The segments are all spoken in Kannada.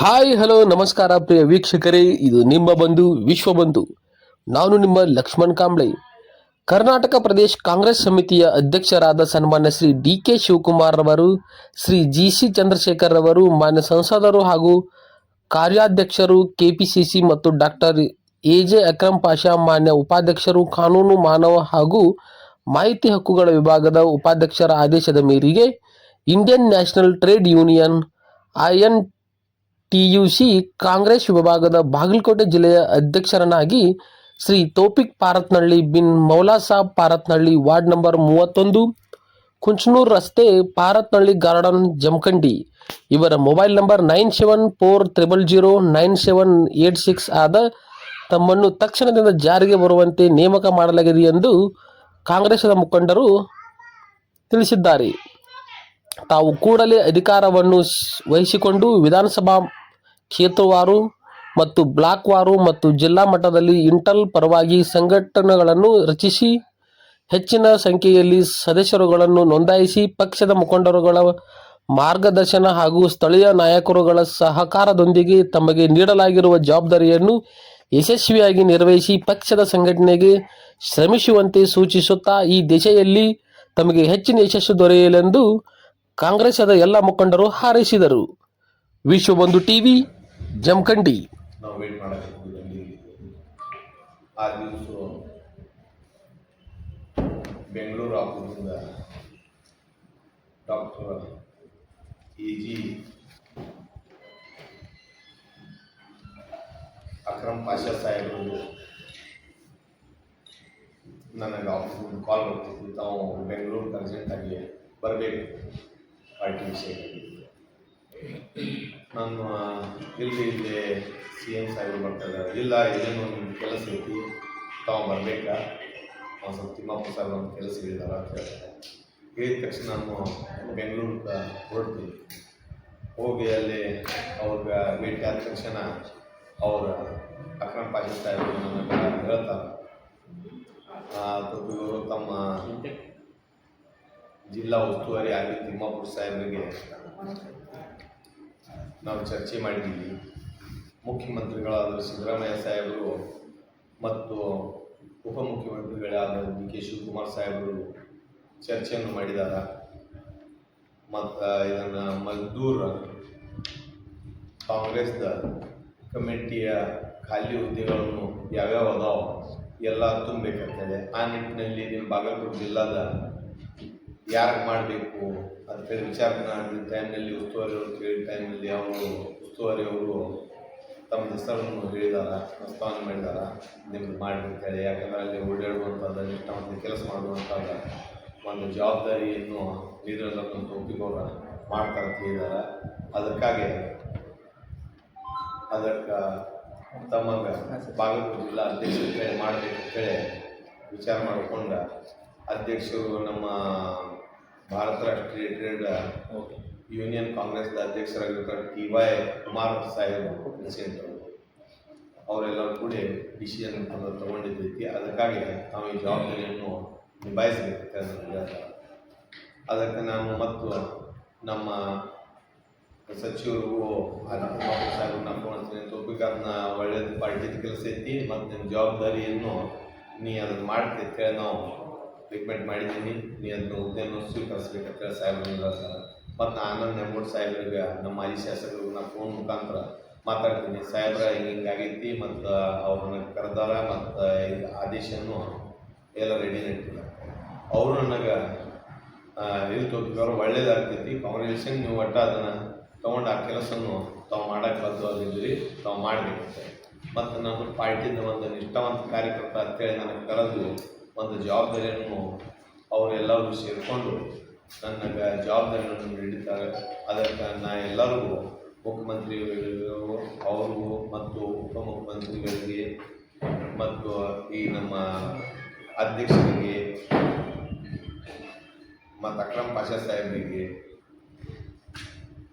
ಹಾಯ್ ಹಲೋ ನಮಸ್ಕಾರ ಪ್ರಿಯ ವೀಕ್ಷಕರೇ, ಇದು ನಿಮ್ಮ ಬಂಧು ವಿಶ್ವಬಂಧು. ನಾನು ನಿಮ್ಮ ಲಕ್ಷ್ಮಣ್ ಕಾಂಬ್ಳೆ. ಕರ್ನಾಟಕ ಪ್ರದೇಶ ಕಾಂಗ್ರೆಸ್ ಸಮಿತಿಯ ಅಧ್ಯಕ್ಷರಾದ ಸನ್ಮಾನ್ಯ ಶ್ರೀ ಡಿ.ಕೆ. ಶಿವಕುಮಾರ್ ರವರು, ಶ್ರೀ ಜಿ.ಸಿ. ಚಂದ್ರಶೇಖರ್ ರವರು, ಮಾನ್ಯ ಸಂಸದರು ಹಾಗೂ ಕಾರ್ಯಾಧ್ಯಕ್ಷರು ಕೆಪಿಸಿಸಿ ಮತ್ತು ಡಾಕ್ಟರ್ ಎ.ಜೆ. ಅಕ್ರಮ್ ಪಾಷಾ, ಮಾನ್ಯ ಉಪಾಧ್ಯಕ್ಷರು ಕಾನೂನು, ಮಾನವ ಹಾಗೂ ಮಾಹಿತಿ ಹಕ್ಕುಗಳ ವಿಭಾಗದ ಉಪಾಧ್ಯಕ್ಷರ ಆದೇಶದ ಮೇರೆಗೆ Indian national trade union INTUC Congress ವಿಭಾಗದ ಬಾಗಲಕೋಟೆ ಜಿಲ್ಲೆಯ ಅಧ್ಯಕ್ಷರನ್ನಾಗಿ ಶ್ರೀ ತೌಫಿಕ್ ಪಾರತ್ನಳ್ಳಿ ಬಿನ್ ಮೌಲಾ ಸಾಬ್ ಪಾರತ್ನಳ್ಳಿ, ವಾರ್ಡ್ ನಂಬರ್ 31, ಕುಂಚನೂರು ರಸ್ತೆ, ಪಾರತ್ನಳ್ಳಿ ಗಾರ್ಡನ್, ಜಮಖಂಡಿ ಇವರ ಮೊಬೈಲ್ ನಂಬರ್ 9740098786 ಆದ ತಮ್ಮನ್ನು ತಕ್ಷಣದಿಂದ ಜಾರಿಗೆ ಬರುವಂತೆ ನೇಮಕ ಮಾಡಲಾಗಿದೆ ಎಂದು ಕಾಂಗ್ರೆಸ್ನ ಮುಖಂಡರು ತಿಳಿಸಿದ್ದಾರೆ. ತಾವು ಕೂಡಲೇ ಅಧಿಕಾರವನ್ನು ವಹಿಸಿಕೊಂಡು ವಿಧಾನಸಭಾ ಕ್ಷೇತ್ರವಾರು ಮತ್ತು ಬ್ಲಾಕ್ವಾರು ಮತ್ತು ಜಿಲ್ಲಾ ಮಟ್ಟದಲ್ಲಿ ಇಂಟಲ್ ಪರವಾಗಿ ಸಂಘಟನೆಗಳನ್ನು ರಚಿಸಿ ಹೆಚ್ಚಿನ ಸಂಖ್ಯೆಯಲ್ಲಿ ಸದಸ್ಯರುಗಳನ್ನು ನೋಂದಾಯಿಸಿ ಪಕ್ಷದ ಮುಖಂಡರುಗಳ ಮಾರ್ಗದರ್ಶನ ಹಾಗೂ ಸ್ಥಳೀಯ ನಾಯಕರುಗಳ ಸಹಕಾರದೊಂದಿಗೆ ತಮಗೆ ನೀಡಲಾಗಿರುವ ಜವಾಬ್ದಾರಿಯನ್ನು ಯಶಸ್ವಿಯಾಗಿ ನಿರ್ವಹಿಸಿ ಪಕ್ಷದ ಸಂಘಟನೆಗೆ ಶ್ರಮಿಸುವಂತೆ ಸೂಚಿಸುತ್ತಾ ಈ ದಿಶೆಯಲ್ಲಿ ತಮಗೆ ಹೆಚ್ಚಿನ ಯಶಸ್ಸು ದೊರೆಯಲೆಂದು ಕಾಂಗ್ರೆಸ್ಸದ ಎಲ್ಲ ಮುಖಂಡರು ಹಾರೈಸಿದರು. ವಿಶ್ವಬಂಧು ಟಿವಿ, ಜಮಖಂಡಿ. ನಾವು ವೇಟ್ ಮಾಡಕ್ಕೆ ಹೋಗಿದ್ದಲ್ಲಿ ಆ ದಿವಸ ಬೆಂಗಳೂರು ಆಫೀಸಿಂದ ಡಾಕ್ಟರ್ ಎ.ಜಿ. ಅಕ್ರಮ್ ಪಾಷಾ ಸಾಹೇಬರು ನನಗೆ ಆಫೀಸಿಂದ ಕಾಲ್ ಬರ್ತಿತ್ತು, ತಾವು ಬೆಂಗಳೂರಿಗೆ ಅರ್ಜೆಂಟಾಗಿ ಬರಬೇಕು ಪಾರ್ಟಿ ವಿಷಯದಲ್ಲಿ. ನಾನು ಇಲ್ಲಿ CM ಸಾಹೇಬರು ಬರ್ತಾರೆ, ಇಲ್ಲ ಇದೇನು ನಿಮ್ಮ ಕೆಲಸ ಐತಿ, ತಾವು ಬರಬೇಕಾ, ಒಂದು ಸ್ವಲ್ಪ ತಿಮ್ಮಪ್ಪ ಸಾಹೇಬ್ ಒಂದು ಕೆಲಸ ಹೇಳಿದಾರ ಅಂತ ಹೇಳ್ತಾರೆ. ಹೇಳಿದ ತಕ್ಷಣ ನಾನು ಬೆಂಗಳೂರಿಗೆ ಹೊರಡ್ತೀನಿ. ಹೋಗಿ ಅಲ್ಲಿ ಅವ್ರಿಗೆ ಭೇಟಿ ಆದ ತಕ್ಷಣ ಅವ್ರ ಅಕ್ರಮ್ ಪಾಷಾ ಸಾಹೇಬರು ನನಗೆ ಹೇಳ್ತಾರೆ, ಇವರು ತಮ್ಮ ಜಿಲ್ಲಾ ಉಸ್ತುವಾರಿ ಆಗಿ ತಿಮ್ಮಾಪುರ ಸಾಹೇಬರಿಗೆ ನಾವು ಚರ್ಚೆ ಮಾಡಿದ್ದೀವಿ. ಮುಖ್ಯಮಂತ್ರಿಗಳಾದ ಸಿದ್ದರಾಮಯ್ಯ ಸಾಹೇಬರು ಮತ್ತು ಉಪಮುಖ್ಯಮಂತ್ರಿಗಳಾದ ಡಿ.ಕೆ. ಶಿವಕುಮಾರ್ ಸಾಹೇಬರು ಚರ್ಚೆಯನ್ನು ಮಾಡಿದ್ದಾರೆ. ಮತ್ತು ಇದನ್ನು ಮಜ್ದೂರ್ ಕಾಂಗ್ರೆಸ್ದ ಕಮಿಟಿಯ ಖಾಲಿ ಹುದ್ದೆಗಳನ್ನು ಯಾವ್ಯಾವ ಅದಾವ ಎಲ್ಲ ತುಂಬಬೇಕಾಗ್ತದೆ. ಆ ನಿಟ್ಟಿನಲ್ಲಿ ನಿಮ್ಮ ಬಾಗಲಕೋಟೆ ಜಿಲ್ಲಾದ ಯಾರಿಗೆ ಮಾಡಬೇಕು ಅಂತೇಳಿ ವಿಚಾರ ಮಾಡಿದ ಟೈಮ್ನಲ್ಲಿ ಉಸ್ತುವಾರಿಯವರು ಕೇಳಿದ ಟೈಮ್ನಲ್ಲಿ ಅವರು ಉಸ್ತುವಾರಿಯವರು ತಮ್ಮ ಹೆಸರನ್ನು ಹೇಳಿದಾರ, ಪ್ರಸ್ತಾವನೆ ಮಾಡಿದಾರ, ನಿಮ್ಗೆ ಮಾಡಬೇಕಂತೇಳಿ. ಯಾಕಂದರೆ ಅಲ್ಲಿ ಓಡಾಡುವಂಥದ್ದು, ನಿಷ್ಠಾವಂತ ಕೆಲಸ ಮಾಡುವಂಥದ್ದು ಒಂದು ಜವಾಬ್ದಾರಿಯನ್ನು ಲೀಡರ್ಗಳನ್ನು ಒಪ್ಪಿಕೋರ ಮಾಡ್ತಾರೆ ಅಂತ ಹೇಳಿದ್ದಾರೆ. ಅದಕ್ಕೆ ತಮಗೆ ಬಾಗಲಕೋಟೆ ಜಿಲ್ಲಾ ಅಧ್ಯಕ್ಷರ ಕೇಳಿ ಮಾಡಬೇಕಂತೇಳಿ ವಿಚಾರ ಮಾಡಿಕೊಂಡ ಅಧ್ಯಕ್ಷರು ನಮ್ಮ ಭಾರತ ರಾಷ್ಟ್ರೀಯ ಟ್ರೇಡ್ ಯೂನಿಯನ್ ಕಾಂಗ್ರೆಸ್ದ ಅಧ್ಯಕ್ಷರಾಗಿರ್ತಾರೆ T.Y. ಕುಮಾರ್ ಸಾಹೇಬರು ಪ್ರೆಸಿಡೆಂಟ್ ಅವರೆಲ್ಲರೂ ಕೂಡ ಡಿಸಿಷನ್ ತಗೊಂಡಿದ್ದೈತಿ. ಅದಕ್ಕಾಗಿ ನಾವು ಈ ಜವಾಬ್ದಾರಿಯನ್ನು ನಿಭಾಯಿಸಬೇಕಂತ ಹೇಳ್ತಾರೆ. ಅದಕ್ಕೆ ನಾನು ಮತ್ತು ನಮ್ಮ ಸಚಿವರಿಗೂ ಸಾಹೇಬರು ನಮ್ಮ ತೋಪಿಗೆ ಅದನ್ನ ಒಳ್ಳೆಯದು ಪಾರ್ಟಿದ ಕೆಲಸ ಐತಿ ಮತ್ತು ನಿಮ್ಮ ಜವಾಬ್ದಾರಿಯನ್ನು ನೀ ಅದನ್ನು ಮಾಡ್ತಿ ಅಂತೇಳಿ ನಾವು ರಿಕ್ಮೆಂಟ್ ಮಾಡಿದ್ದೀನಿ. ನೀ ಅದನ್ನು ಹುದ್ದೆಯನ್ನು ಸ್ವೀಕರಿಸಬೇಕಂತೇಳಿ ಸಾಹೇಬರು ಹೇಳ್ತಾರೆ. ಮತ್ತು ಆನಂದ್ ನೆಮ್ಮೂರು ಸಾಹೇಬರಿಗೆ ನಮ್ಮ ಮಾಜಿ ಶಾಸಕರಿಗೆ ನಾನು ಫೋನ್ ಮುಖಾಂತರ ಮಾತಾಡ್ತೀನಿ, ಸಾಹೇಬ್ರ ಹಿಂಗಾಗೈತಿ ಮತ್ತು ಅವ್ರನ್ನ ಕರೆದಾರ ಮತ್ತು ಈಗ ಆದೇಶವನ್ನು ಎಲ್ಲ ರೆಡಿ ನಡೀತಿಲ್ಲ. ಅವರು ನನಗೆ ಇಲ್ಲಿ ತೋಪಿದವರು ಒಳ್ಳೇದಾಗ್ತೈತಿ, ಕಾಂಗ್ರೆಗೇಷನ್ ನೀವು ಒಟ್ಟು ಅದನ್ನು ತೊಗೊಂಡು ಆ ಕೆಲಸವನ್ನು ತಾವು ಮಾಡೋಕ್ಕೆ ಬದ್ಧವಾಗಿದ್ದೀರಿ, ತಾವು ಮಾಡಬೇಕಂತೆ. ಮತ್ತು ನಾನು ಪಾರ್ಟಿಯಿಂದ ಒಂದು ನಿಷ್ಠಾವಂತ ಕಾರ್ಯಕರ್ತ ಅಂತೇಳಿ ನನಗೆ ಕರೆದು ಒಂದು ಜವಾಬ್ದಾರಿಯನ್ನು ಅವರೆಲ್ಲರೂ ಸೇರಿಕೊಂಡು ನನಗೆ ಜವಾಬ್ದಾರಿಯನ್ನು ನೀಡಿದ್ದಾರೆ. ಅದಕ್ಕೆ ನಾನು ಎಲ್ಲರಿಗೂ ಮುಖ್ಯಮಂತ್ರಿಗಳಿಗೂ ಅವ್ರಿಗೂ ಮತ್ತು ಉಪಮುಖ್ಯಮಂತ್ರಿಗಳಿಗೆ ಮತ್ತು ಈ ನಮ್ಮ ಅಧ್ಯಕ್ಷರಿಗೆ ಮತ್ತು ಅಕ್ರಮ್ ಪಾಷಾ ಸಾಹೇಬರಿಗೆ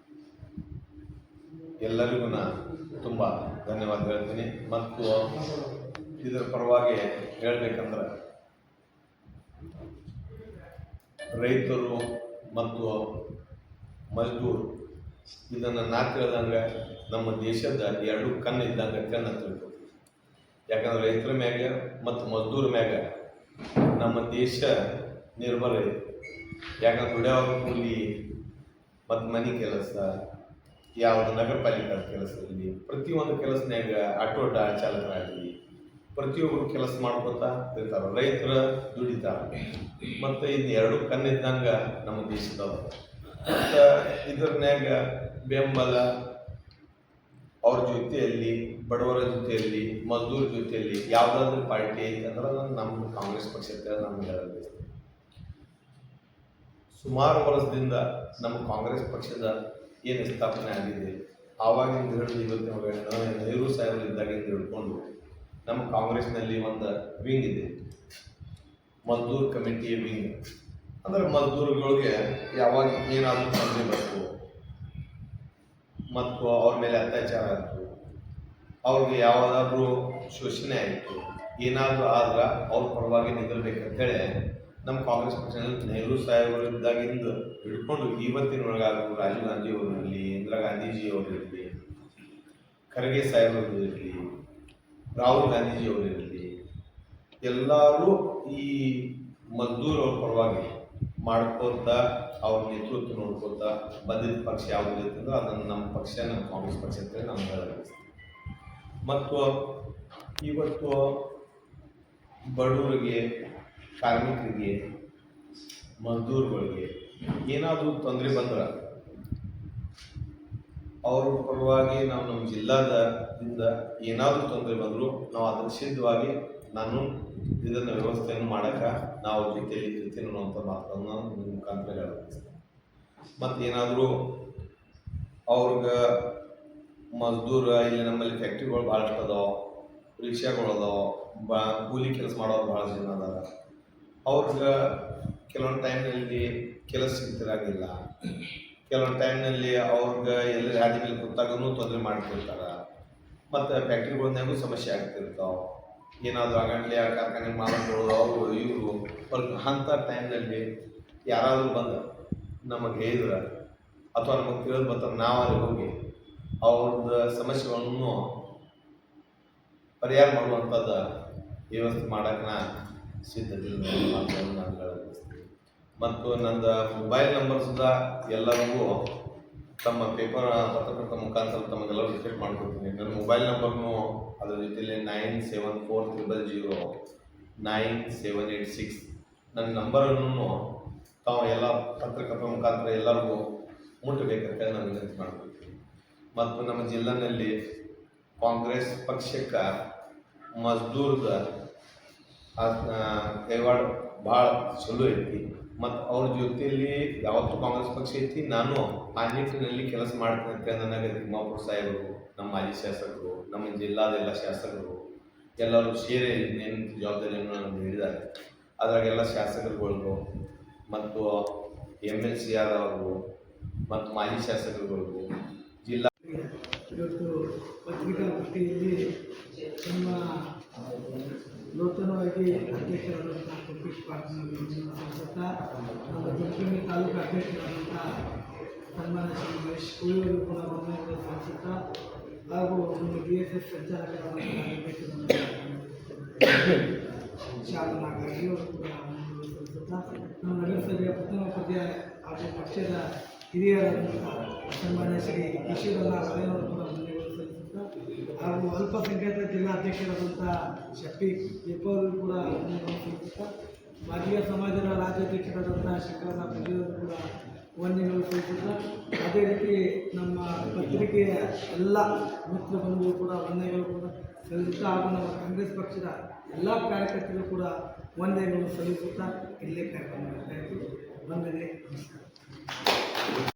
ಎಲ್ಲರಿಗೂ ನಾನು ತುಂಬ ಧನ್ಯವಾದ ಹೇಳ್ತೀನಿ. ಮತ್ತು ಇದರ ಪರವಾಗಿ ಹೇಳಬೇಕಂದ್ರೆ ರೈತರು ಮತ್ತು ಮಜ್ದೂರ್ ಇದನ್ನು ನಾ ತಿಳಿದಂಗೆ ನಮ್ಮ ದೇಶದ ಎರಡು ಕಣ್ಣು ಇದ್ದಂಗೆ ಕಣ್ಣು ತಿಳ್ಕೊ. ಯಾಕಂದ್ರೆ ರೈತರ ಮ್ಯಾಗ ಮತ್ತು ಮಜ್ದೂರ ಮ್ಯಾಗ ನಮ್ಮ ದೇಶ ನಿರ್ಭರ ಇದೆ. ಯಾಕಂದ್ರೆ ದುಡಿಯೋರ ಕೂಲಿ ಮತ್ತು ಮನೆ ಕೆಲಸ, ಯಾವುದು ನಗರ ಪಾಲಿಕೆ ಕೆಲಸ ಇರಲಿ, ಪ್ರತಿಯೊಂದು ಕೆಲಸನ್ಯಾಗ ಆಟೋ ಚಾಲಕರಾಗಲಿ ಪ್ರತಿಯೊಬ್ಬರು ಕೆಲಸ ಮಾಡ್ಕೊತಾ ಇರ್ತಾರೆ. ರೈತರ ದುಡಿತಾರೆ. ಮತ್ತು ಇದು ಎರಡು ಕಣ್ಣಿದ್ದಂಗೆ ನಮ್ಮ ದೇಶದವರು. ಮತ್ತು ಇದ್ರನ್ಯಾಗ ಬೆಂಬಲ ಅವ್ರ ಜೊತೆಯಲ್ಲಿ, ಬಡವರ ಜೊತೆಯಲ್ಲಿ, ಮಜ್ದೂರ ಜೊತೆಯಲ್ಲಿ ಯಾವುದಾದ್ರೂ ಪಾರ್ಟಿ ಐತೆ ಅಂದ್ರೆ ನಮ್ಮ ಕಾಂಗ್ರೆಸ್ ಪಕ್ಷ ನಮ್ಗೆ ಹೇಳಬೇಕು. ಸುಮಾರು ವರ್ಷದಿಂದ ನಮ್ಮ ಕಾಂಗ್ರೆಸ್ ಪಕ್ಷದ ಏನು ಸ್ಥಾಪನೆ ಆಗಿದೆ ಆವಾಗಿಂದ ಹಿಡಿದು ಇವತ್ತಿನ ನೆಹರು ಸಾಹೇಬರು ಇದ್ದಾಗಿಂದ ಹಿಡ್ಕೊಂಡು ನಮ್ಮ ಕಾಂಗ್ರೆಸ್ನಲ್ಲಿ ಒಂದು ವಿಂಗ್ ಇದೆ, ಮಜ್ದೂರ್ ಕಮಿಟಿಯ ವಿಂಗ್. ಅಂದ್ರೆ ಮಜ್ದೂರುಗಳಿಗೆ ಯಾವಾಗ ಏನಾದರೂ ತೊಂದರೆ ಬಂತು ಮತ್ತು ಅವ್ರ ಮೇಲೆ ಅತ್ಯಾಚಾರ ಆಯಿತು, ಅವ್ರಿಗೆ ಯಾವುದಾದ್ರೂ ಶೋಷಣೆ ಆಯಿತು, ಏನಾದರೂ ಆದ್ರೆ ಅವ್ರ ಪರವಾಗಿ ನಿಲ್ಲಬೇಕಂತೇಳಿ ನಮ್ಮ ಕಾಂಗ್ರೆಸ್ ಪಕ್ಷದಲ್ಲಿ ನೆಹರು ಸಾಹೇಬರು ಇದ್ದಾಗಿಂದ ಹಿಡ್ಕೊಂಡು ಇವತ್ತಿನೊಳಗಾದರೂ ರಾಜೀವ್ ಗಾಂಧಿ ಅವರು ಇರಲಿ, ಇಂದಿರಾ ಗಾಂಧೀಜಿಯವರು ಇರಲಿ, ಖರ್ಗೆ ಸಾಹೇಬರು ಇರಲಿ, ರಾಹುಲ್ ಗಾಂಧೀಜಿಯವರು ಇರಲಿ, ಎಲ್ಲರೂ ಈ ಮಜ್ದೂರ್ ಅವ್ರ ಪರವಾಗಿ ಮಾಡ್ಕೋತ ಅವ್ರ ನೇತೃತ್ವ ನೋಡ್ಕೋತ ಬಂದಿದ್ದ ಪಕ್ಷ ಯಾವುದು ಇರ್ತದೋ ಅದನ್ನು ನಮ್ಮ ಪಕ್ಷ, ನಮ್ಮ ಕಾಂಗ್ರೆಸ್ ಪಕ್ಷ ಅಂತೇಳಿ ನಮ್ಗೆ ಹೇಳಬೇಕು. ಮತ್ತು ಇವತ್ತು ಬಡವರಿಗೆ, ಕಾರ್ಮಿಕರಿಗೆ, ಮಜ್ದೂರ್ಗಳಿಗೆ ಏನಾದರೂ ತೊಂದರೆ ಬಂದ್ರೆ ಅವ್ರ ಪರವಾಗಿ ನಾವು ನಮ್ಮ ಜಿಲ್ಲಾದಿಂದ ಏನಾದರೂ ತೊಂದರೆ ಬಂದರೂ ನಾವು ಅದನ್ನು ಸಿದ್ಧವಾಗಿ ನಾನು ಇದನ್ನು ವ್ಯವಸ್ಥೆಯನ್ನು ಮಾಡೋಕ್ಕೆ ನಾವು ಜೊತೆಯಲ್ಲಿ ಇರ್ತೀನಿ ಅನ್ನುವಂಥ ಮಾತನ್ನು ನಿಮ್ಮ ಮುಖಾಂತರ ಹೇಳಬೇಕು. ಮತ್ತು ಏನಾದರೂ ಅವ್ರಿಗೆ ಮಜ್ದೂರ ಇಲ್ಲಿ ನಮ್ಮಲ್ಲಿ ಫ್ಯಾಕ್ಟ್ರಿಗಳು ಭಾಳಷ್ಟು ಅದಾವೆ, ರಿಕ್ಷಾಗಳು ಅದಾವೆ, ಕೂಲಿ ಕೆಲಸ ಮಾಡೋರು ಭಾಳ ಜನ ಅದಾರ. ಅವ್ರಿಗೆ ಕೆಲವೊಂದು ಟೈಮ್ನಲ್ಲಿ ಕೆಲಸ ಸಿಗ್ತಿರಾಗಿಲ್ಲ, ಕೆಲವೊಂದು ಟೈಮ್ನಲ್ಲಿ ಅವ್ರಿಗೆ ಎಲ್ಲ ಹಾದಿ ಮೇಲೆ ಕೂತಾಗೂ ತೊಂದರೆ ಮಾಡ್ತಿರ್ತಾರೆ. ಮತ್ತು ಫ್ಯಾಕ್ಟ್ರಿಗಳ್ನಾಗೂ ಸಮಸ್ಯೆ ಆಗ್ತಿರ್ತಾವೆ. ಏನಾದರೂ ಆಗಂಟ್ಲೆ ಕಾರ್ಖಾನೆ ಮಾಡೋದು ಅವರು ಇವರು ಅಂಥ ಟೈಮ್ನಲ್ಲಿ ಯಾರಾದರೂ ಬಂದು ನಮಗೆ ಹೇಳಿದ್ರೆ ಅಥವಾ ನಮಗೆ ತಿಳಿದು ಬರ್ತಾರೆ, ನಾವು ಅಲ್ಲಿ ಹೋಗಿ ಅವ್ರದ್ದು ಸಮಸ್ಯೆಗಳನ್ನು ಪರಿಹಾರ ಮಾಡುವಂಥದ್ದು ವ್ಯವಸ್ಥೆ ಮಾಡೋಕ್ಕೆ ನಾ ಸಿದ್ಧತೆ ನಾನು ಹೇಳಬಯಸ್ತೀನಿ. ಮತ್ತು ನಂದು ಮೊಬೈಲ್ ನಂಬರ್ ಸುದಾ ಎಲ್ಲರಿಗೂ ತಮ್ಮ ಪೇಪರ್ ಪತ್ರಕರ್ತ ಮುಖಾಂತರ ತಮಗೆಲ್ಲರೂ ರಿಪೀಟ್ ಮಾಡ್ಕೊಡ್ತೀನಿ. ನನ್ನ ಮೊಬೈಲ್ ನಂಬರ್ನು ಅದರ ಜೊತೆಯಲ್ಲಿ 9740009786 ನನ್ನ ನಂಬರನ್ನು ತಾವು ಎಲ್ಲ ಪತ್ರಕರ್ತರ ಮುಖಾಂತರ ಎಲ್ಲರಿಗೂ ಮುಟ್ಟಬೇಕಂತ ನಾನು ವಿನಂತಿ ಮಾಡ್ಕೊಡ್ತೀನಿ. ಮತ್ತು ನಮ್ಮ ಜಿಲ್ಲೆಯಲ್ಲಿ ಕಾಂಗ್ರೆಸ್ ಪಕ್ಷಕ್ಕೆ ಮಜ್ದೂರ್ದ ಕೈವಾಡ ಭಾಳ ಚಲೋ ಐತಿ. ಮತ್ತು ಅವ್ರ ಜೊತೆಯಲ್ಲಿ ಯಾವತ್ತೂ ಕಾಂಗ್ರೆಸ್ ಪಕ್ಷ ಐತಿ, ನಾನು ಆ ನಿಟ್ಟಿನಲ್ಲಿ ಕೆಲಸ ಮಾಡ್ತೀನಿ ಅಂತ ನನಗೆ ತಿಮ್ಮಾಪುರ ಸಾಹೇಬರು, ನಮ್ಮ ಮಾಜಿ ಶಾಸಕರು, ನಮ್ಮ ಜಿಲ್ಲಾದೆಲ್ಲ ಶಾಸಕರು ಎಲ್ಲರೂ ಸೇರಿ ನೇಮಿತ ಜವಾಬ್ದಾರಿಯನ್ನು ನಮಗೆ ನೀಡಿದ್ದಾರೆ. ಅದ್ರಾಗೆಲ್ಲ ಶಾಸಕರುಗಳಿಗೂ ಮತ್ತು MLC ಆದವರು ಮತ್ತು ಮಾಜಿ ಶಾಸಕರುಗಳಿಗೂ ಜಿಲ್ಲಾ ಇವತ್ತು ಪತ್ರಿಕಾಗೋಷ್ಠಿಯಲ್ಲಿ ನಮ್ಮ ನೂತನವಾಗಿ ಅಧ್ಯಕ್ಷರಾದಂಥ ಸತೀಶ್ ಪಾಟೀಲ್ ಸಂಸದ, ನಮ್ಮ ತುಮಕೂರು ತಾಲೂಕು ಅಧ್ಯಕ್ಷರಾದಂಥ ಸನ್ಮಾನ್ಯ ಶ್ರೀ ಮಹೇಶ್ ಕುಳಿಯವರು ಕೂಡ ವಂದನೆಗಳು ಸಲ್ಲಿಸುತ್ತಾ, ಹಾಗೂ ನಮ್ಮ DSS ಸಂಚಾಲಕರಾದಂಥ ಶಾಲನಾಗಾಗಿ ಅವರು ಕೂಡ ವಂದನೆಗಳು ಸಲ್ಲಿಸುತ್ತಾ, ನಮ್ಮ ನಗರಸಭೆಯ ಪ್ರಥಮ ಪರ್ಯಾಯ ಹಾಗೂ ಪಕ್ಷದ ಹಿರಿಯರಾದಂಥ ಸನ್ಮಾನ್ಯ ಶ್ರೀ ಈಶ್ವರಲ್ಲ ಹಳೆಯವರು ಕೂಡ ವಂದನೆಗಳು ಸಲ್ಲಿಸುತ್ತಾ, ಹಾಗೂ ಅಲ್ಪಸಂಖ್ಯಾತ ಜಿಲ್ಲಾಧ್ಯಕ್ಷರಾದಂಥ ಶಫೀಕ್ ಇಬ್ಬರು ಕೂಡ ವಂದನೆಗಳು ಸಲ್ಲಿಸುತ್ತಾ, ಮಾದಿಗ ಸಮಾಜದ ರಾಜ್ಯಾಧ್ಯಕ್ಷರಾದಂಥ ಶಂಕರಣ್ಣ ಪ್ರಜೆಯವರು ಕೂಡ ವಂದನೆಗಳು ಸಲ್ಲಿಸುತ್ತಾ, ಅದೇ ರೀತಿ ನಮ್ಮ ಪತ್ರಿಕೆಯ ಎಲ್ಲ ಮಿತ್ರ ಬಂಧುಗಳು ಕೂಡ ವಂದನೆಗಳು ಕೂಡ ಸಲ್ಲಿಸುತ್ತಾ, ಹಾಗೂ ನಮ್ಮ ಕಾಂಗ್ರೆಸ್ ಪಕ್ಷದ ಎಲ್ಲ ಕಾರ್ಯಕರ್ತರು ಕೂಡ ವಂದನೆಗಳು ಸಲ್ಲಿಸುತ್ತಾ ಇಲ್ಲೇ ಕಾರ್ಯಕ್ರಮ ಮಾಡ್ತಾ ಇದ್ದು ವಂದನೆ, ನಮಸ್ಕಾರ.